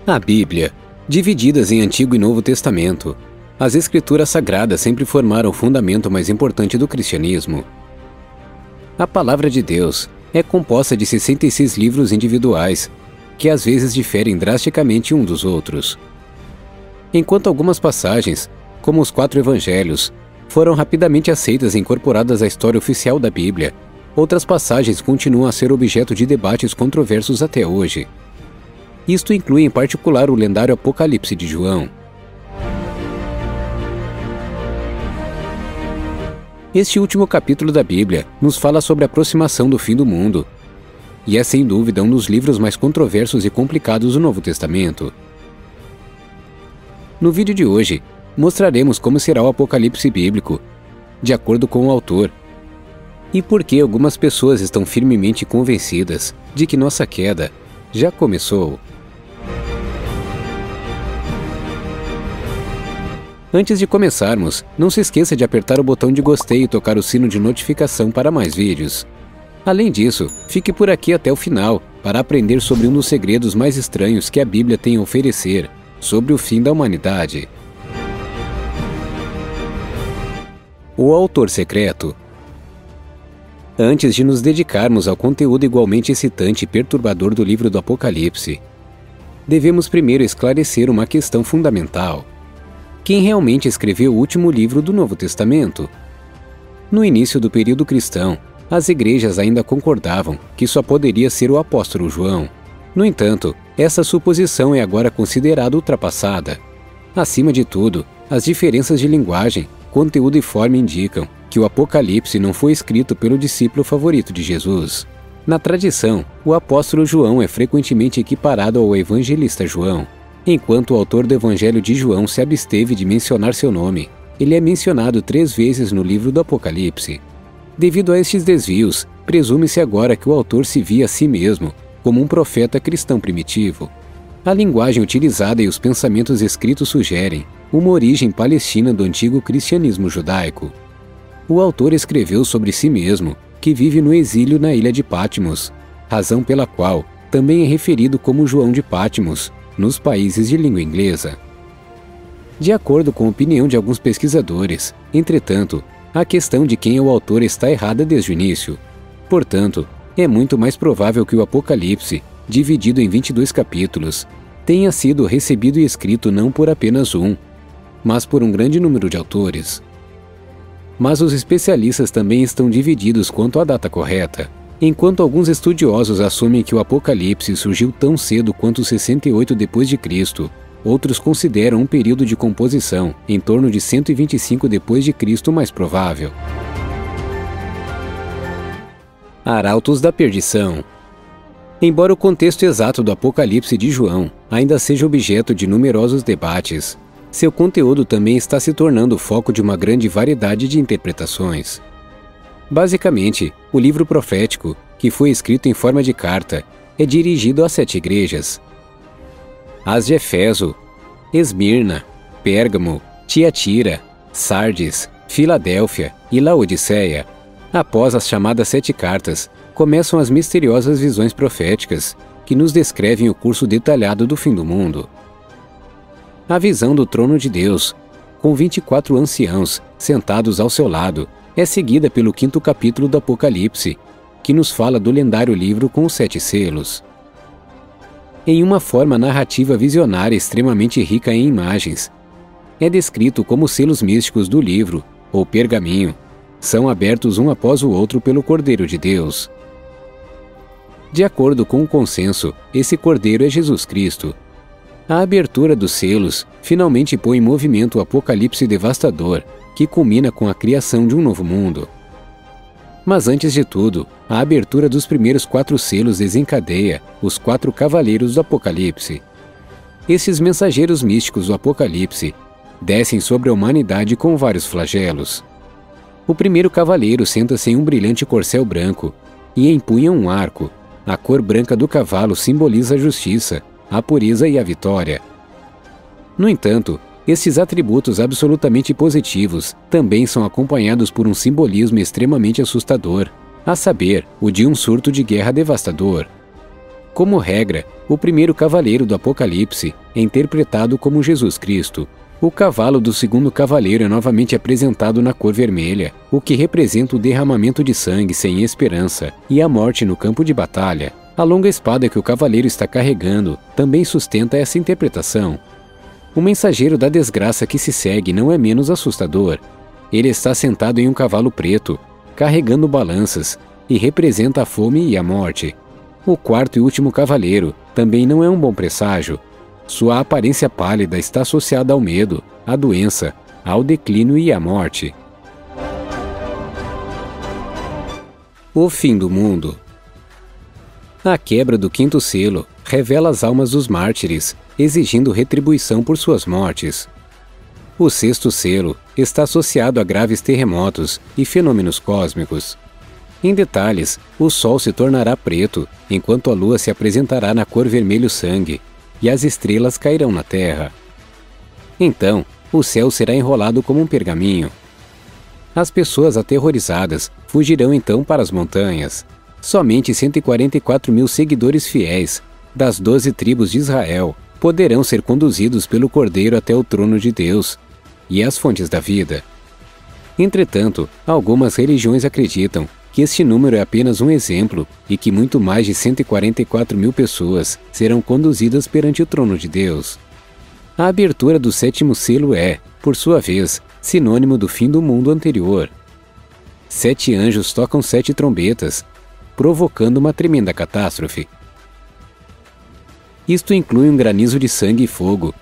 A Bíblia, divididas em Antigo e Novo Testamento, as Escrituras Sagradas sempre formaram o fundamento mais importante do cristianismo. A Palavra de Deus é composta de 66 livros individuais, que às vezes diferem drasticamente um dos outros. Enquanto algumas passagens, como os 4 Evangelhos, foram rapidamente aceitas e incorporadas à história oficial da Bíblia, outras passagens continuam a ser objeto de debates controversos até hoje. Isto inclui em particular o lendário Apocalipse de João. Este último capítulo da Bíblia nos fala sobre a aproximação do fim do mundo, e é sem dúvida um dos livros mais controversos e complicados do Novo Testamento. No vídeo de hoje, mostraremos como será o Apocalipse bíblico, de acordo com o autor, e por que algumas pessoas estão firmemente convencidas de que nossa queda já começou. Antes de começarmos, não se esqueça de apertar o botão de gostei e tocar o sino de notificação para mais vídeos. Além disso, fique por aqui até o final para aprender sobre um dos segredos mais estranhos que a Bíblia tem a oferecer sobre o fim da humanidade. O autor secreto. Antes de nos dedicarmos ao conteúdo igualmente excitante e perturbador do livro do Apocalipse, devemos primeiro esclarecer uma questão fundamental. Quem realmente escreveu o último livro do Novo Testamento? No início do período cristão, as igrejas ainda concordavam que só poderia ser o apóstolo João. No entanto, essa suposição é agora considerada ultrapassada. Acima de tudo, as diferenças de linguagem, conteúdo e forma indicam que o Apocalipse não foi escrito pelo discípulo favorito de Jesus. Na tradição, o apóstolo João é frequentemente equiparado ao evangelista João. Enquanto o autor do Evangelho de João se absteve de mencionar seu nome, ele é mencionado 3 vezes no livro do Apocalipse. Devido a estes desvios, presume-se agora que o autor se via a si mesmo como um profeta cristão primitivo. A linguagem utilizada e os pensamentos escritos sugerem uma origem palestina do antigo cristianismo judaico. O autor escreveu sobre si mesmo, que vive no exílio na ilha de Patmos, razão pela qual também é referido como João de Patmos, nos países de língua inglesa. De acordo com a opinião de alguns pesquisadores, entretanto, a questão de quem é o autor está errada desde o início. Portanto, é muito mais provável que o Apocalipse, dividido em 22 capítulos, tenha sido recebido e escrito não por apenas um, mas por um grande número de autores. Mas os especialistas também estão divididos quanto à data correta. Enquanto alguns estudiosos assumem que o Apocalipse surgiu tão cedo quanto 68 d.C., outros consideram um período de composição em torno de 125 d.C. mais provável. Arautos da perdição. Embora o contexto exato do Apocalipse de João ainda seja objeto de numerosos debates, seu conteúdo também está se tornando foco de uma grande variedade de interpretações. Basicamente, o livro profético, que foi escrito em forma de carta, é dirigido a 7 igrejas: as de Éfeso, Esmirna, Pérgamo, Tiatira, Sardes, Filadélfia e Laodiceia. Após as chamadas 7 cartas, começam as misteriosas visões proféticas que nos descrevem o curso detalhado do fim do mundo. A visão do trono de Deus, com 24 anciãos sentados ao seu lado, é seguida pelo 5º capítulo do Apocalipse, que nos fala do lendário livro com os 7 selos. Em uma forma narrativa visionária extremamente rica em imagens, é descrito como os selos místicos do livro, ou pergaminho, são abertos um após o outro pelo Cordeiro de Deus. De acordo com o consenso, esse Cordeiro é Jesus Cristo. A abertura dos selos finalmente põe em movimento o apocalipse devastador, que culmina com a criação de um novo mundo. Mas antes de tudo, a abertura dos primeiros 4 selos desencadeia os 4 cavaleiros do Apocalipse. Esses mensageiros místicos do Apocalipse descem sobre a humanidade com vários flagelos. O primeiro cavaleiro senta-se em um brilhante corcel branco e empunha um arco. A cor branca do cavalo simboliza a justiça, a pureza e a vitória. No entanto, esses atributos absolutamente positivos também são acompanhados por um simbolismo extremamente assustador, a saber, o de um surto de guerra devastador. Como regra, o primeiro cavaleiro do Apocalipse é interpretado como Jesus Cristo. O cavalo do segundo cavaleiro é novamente apresentado na cor vermelha, o que representa o derramamento de sangue sem esperança e a morte no campo de batalha. A longa espada que o cavaleiro está carregando também sustenta essa interpretação. O mensageiro da desgraça que se segue não é menos assustador. Ele está sentado em um cavalo preto, carregando balanças, e representa a fome e a morte. O quarto e último cavaleiro também não é um bom presságio. Sua aparência pálida está associada ao medo, à doença, ao declínio e à morte. O fim do mundo. A quebra do quinto selo revela as almas dos mártires, exigindo retribuição por suas mortes. O sexto selo está associado a graves terremotos e fenômenos cósmicos. Em detalhes, o Sol se tornará preto, enquanto a Lua se apresentará na cor vermelho-sangue, e as estrelas cairão na Terra. Então, o céu será enrolado como um pergaminho. As pessoas aterrorizadas fugirão então para as montanhas. Somente 144.000 seguidores fiéis, das 12 tribos de Israel, poderão ser conduzidos pelo Cordeiro até o trono de Deus e as fontes da vida. Entretanto, algumas religiões acreditam que este número é apenas um exemplo e que muito mais de 144.000 pessoas serão conduzidas perante o trono de Deus. A abertura do sétimo selo é, por sua vez, sinônimo do fim do mundo anterior. 7 anjos tocam 7 trombetas, provocando uma tremenda catástrofe. Isto inclui um granizo de sangue e fogo,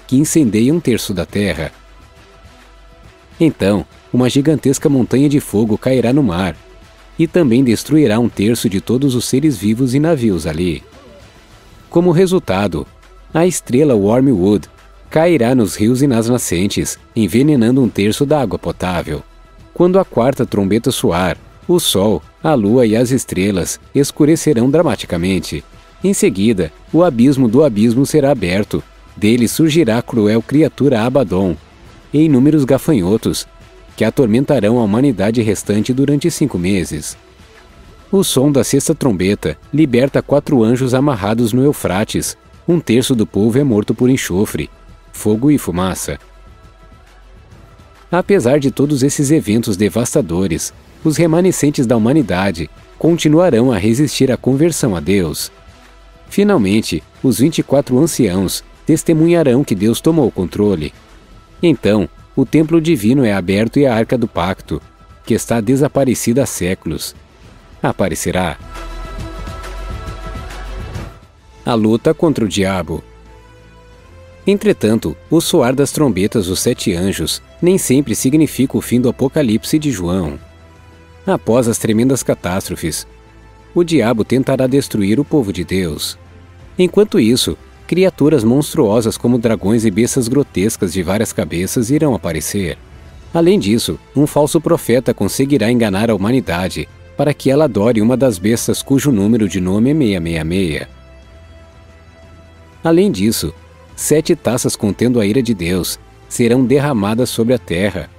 que incendeia 1/3 da terra. Então, uma gigantesca montanha de fogo cairá no mar, e também destruirá 1/3 de todos os seres vivos e navios ali. Como resultado, a estrela Wormwood cairá nos rios e nas nascentes, envenenando 1/3 da água potável. Quando a quarta trombeta soar, o Sol, a Lua e as estrelas escurecerão dramaticamente. Em seguida, o abismo do abismo será aberto. Dele surgirá a cruel criatura Abaddon e inúmeros gafanhotos, que atormentarão a humanidade restante durante 5 meses. O som da sexta trombeta liberta 4 anjos amarrados no Eufrates. 1/3 do povo é morto por enxofre, fogo e fumaça. Apesar de todos esses eventos devastadores, os remanescentes da humanidade continuarão a resistir à conversão a Deus. Finalmente, os 24 anciãos testemunharão que Deus tomou o controle. Então, o templo divino é aberto e a Arca do Pacto, que está desaparecida há séculos, aparecerá. A luta contra o diabo. Entretanto, o soar das trombetas dos 7 anjos nem sempre significa o fim do Apocalipse de João. Após as tremendas catástrofes, o diabo tentará destruir o povo de Deus. Enquanto isso, criaturas monstruosas como dragões e bestas grotescas de várias cabeças irão aparecer. Além disso, um falso profeta conseguirá enganar a humanidade para que ela adore uma das bestas cujo número de nome é 666. Além disso, 7 taças contendo a ira de Deus serão derramadas sobre a terra,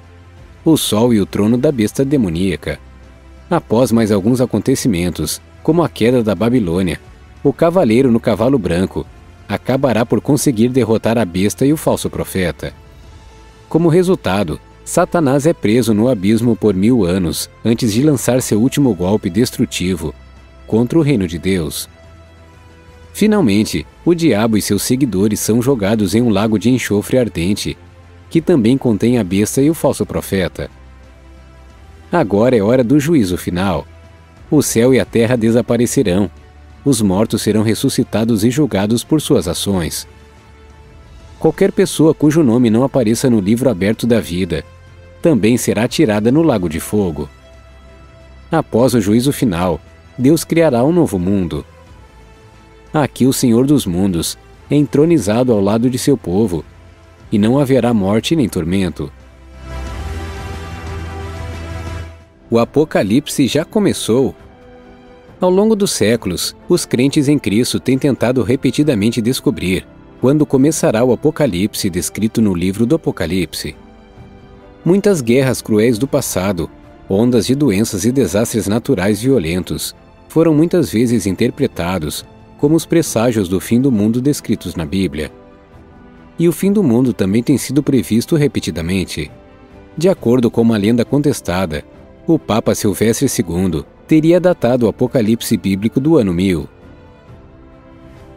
o sol e o trono da besta demoníaca. Após mais alguns acontecimentos, como a queda da Babilônia, o cavaleiro no cavalo branco acabará por conseguir derrotar a besta e o falso profeta. Como resultado, Satanás é preso no abismo por 1000 anos antes de lançar seu último golpe destrutivo contra o reino de Deus. Finalmente, o diabo e seus seguidores são jogados em um lago de enxofre ardente, que também contém a besta e o falso profeta. Agora é hora do juízo final. O céu e a terra desaparecerão. Os mortos serão ressuscitados e julgados por suas ações. Qualquer pessoa cujo nome não apareça no livro aberto da vida também será atirada no lago de fogo. Após o juízo final, Deus criará um novo mundo. Aqui o Senhor dos Mundos é entronizado ao lado de seu povo, e não haverá morte nem tormento. O Apocalipse já começou. Ao longo dos séculos, os crentes em Cristo têm tentado repetidamente descobrir quando começará o Apocalipse descrito no livro do Apocalipse. Muitas guerras cruéis do passado, ondas de doenças e desastres naturais violentos, foram muitas vezes interpretados como os presságios do fim do mundo descritos na Bíblia. E o fim do mundo também tem sido previsto repetidamente. De acordo com uma lenda contestada, o Papa Silvestre II teria datado o Apocalipse bíblico do ano 1000.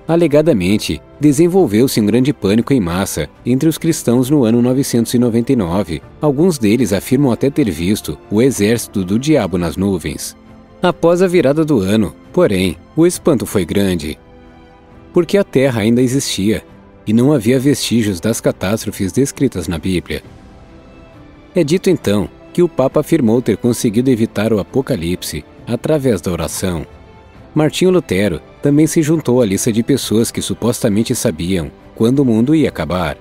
Alegadamente, desenvolveu-se um grande pânico em massa entre os cristãos no ano 999. Alguns deles afirmam até ter visto o exército do diabo nas nuvens. Após a virada do ano, porém, o espanto foi grande, porque a Terra ainda existia e não havia vestígios das catástrofes descritas na Bíblia. É dito então que o Papa afirmou ter conseguido evitar o Apocalipse através da oração. Martinho Lutero também se juntou à lista de pessoas que supostamente sabiam quando o mundo ia acabar.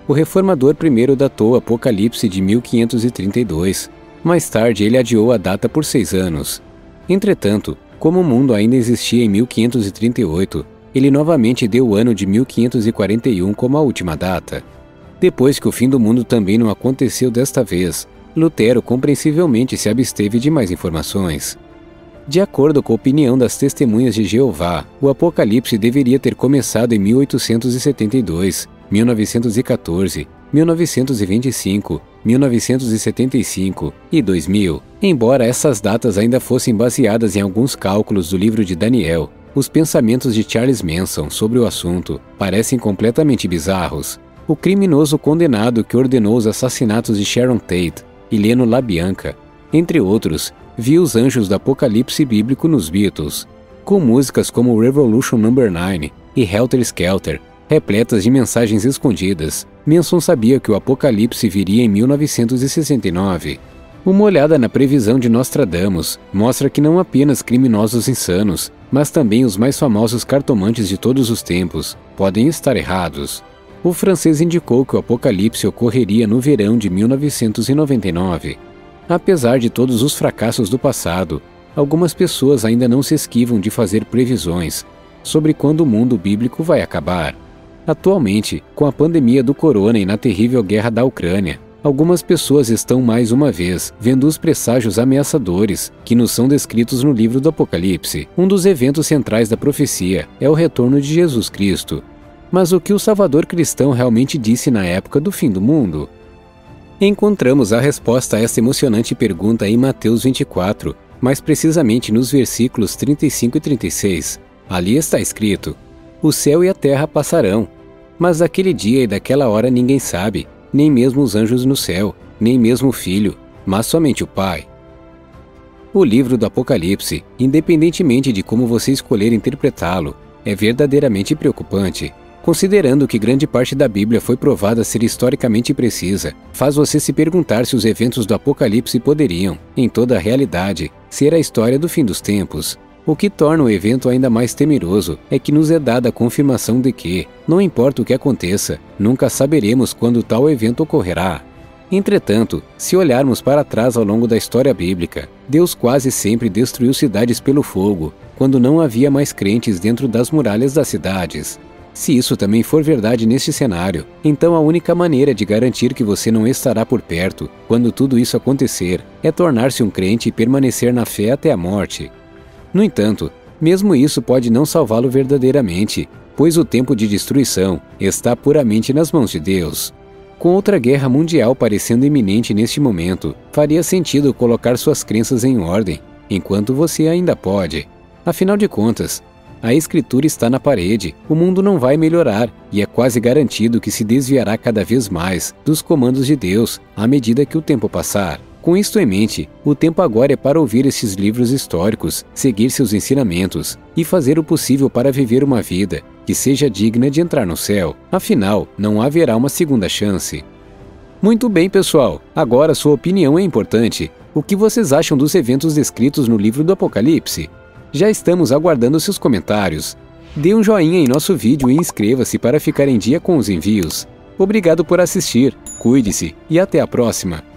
O reformador primeiro datou o Apocalipse de 1532. Mais tarde ele adiou a data por 6 anos. Entretanto, como o mundo ainda existia em 1538, ele novamente deu o ano de 1541 como a última data. Depois que o fim do mundo também não aconteceu desta vez, Lutero compreensivelmente se absteve de mais informações. De acordo com a opinião das Testemunhas de Jeová, o Apocalipse deveria ter começado em 1872, 1914, 1925, 1975 e 2000. Embora essas datas ainda fossem baseadas em alguns cálculos do livro de Daniel, os pensamentos de Charles Manson sobre o assunto parecem completamente bizarros. O criminoso condenado que ordenou os assassinatos de Sharon Tate e Leno LaBianca, entre outros, viu os anjos do Apocalipse bíblico nos Beatles, com músicas como Revolution No. 9 e Helter Skelter, repletas de mensagens escondidas. Manson sabia que o Apocalipse viria em 1969. Uma olhada na previsão de Nostradamus mostra que não apenas criminosos insanos, mas também os mais famosos cartomantes de todos os tempos podem estar errados. O francês indicou que o Apocalipse ocorreria no verão de 1999. Apesar de todos os fracassos do passado, algumas pessoas ainda não se esquivam de fazer previsões sobre quando o mundo bíblico vai acabar. Atualmente, com a pandemia do corona e na terrível guerra da Ucrânia, algumas pessoas estão mais uma vez vendo os presságios ameaçadores que nos são descritos no livro do Apocalipse. Um dos eventos centrais da profecia é o retorno de Jesus Cristo. Mas o que o Salvador cristão realmente disse na época do fim do mundo? Encontramos a resposta a esta emocionante pergunta em Mateus 24, mais precisamente nos versículos 35 e 36. Ali está escrito: o céu e a terra passarão, mas daquele dia e daquela hora ninguém sabe, nem mesmo os anjos no céu, nem mesmo o Filho, mas somente o Pai. O livro do Apocalipse, independentemente de como você escolher interpretá-lo, é verdadeiramente preocupante. Considerando que grande parte da Bíblia foi provada ser historicamente precisa, faz você se perguntar se os eventos do Apocalipse poderiam, em toda a realidade, ser a história do fim dos tempos. O que torna o evento ainda mais temeroso é que nos é dada a confirmação de que, não importa o que aconteça, nunca saberemos quando tal evento ocorrerá. Entretanto, se olharmos para trás ao longo da história bíblica, Deus quase sempre destruiu cidades pelo fogo, quando não havia mais crentes dentro das muralhas das cidades. Se isso também for verdade neste cenário, então a única maneira de garantir que você não estará por perto quando tudo isso acontecer é tornar-se um crente e permanecer na fé até a morte. No entanto, mesmo isso pode não salvá-lo verdadeiramente, pois o tempo de destruição está puramente nas mãos de Deus. Com outra guerra mundial parecendo iminente neste momento, faria sentido colocar suas crenças em ordem, enquanto você ainda pode. Afinal de contas, a Escritura está na parede, o mundo não vai melhorar e é quase garantido que se desviará cada vez mais dos comandos de Deus à medida que o tempo passar. Com isto em mente, o tempo agora é para ouvir esses livros históricos, seguir seus ensinamentos e fazer o possível para viver uma vida que seja digna de entrar no céu. Afinal, não haverá uma segunda chance. Muito bem, pessoal, agora sua opinião é importante. O que vocês acham dos eventos descritos no livro do Apocalipse? Já estamos aguardando seus comentários. Dê um joinha em nosso vídeo e inscreva-se para ficar em dia com os envios. Obrigado por assistir, cuide-se e até a próxima!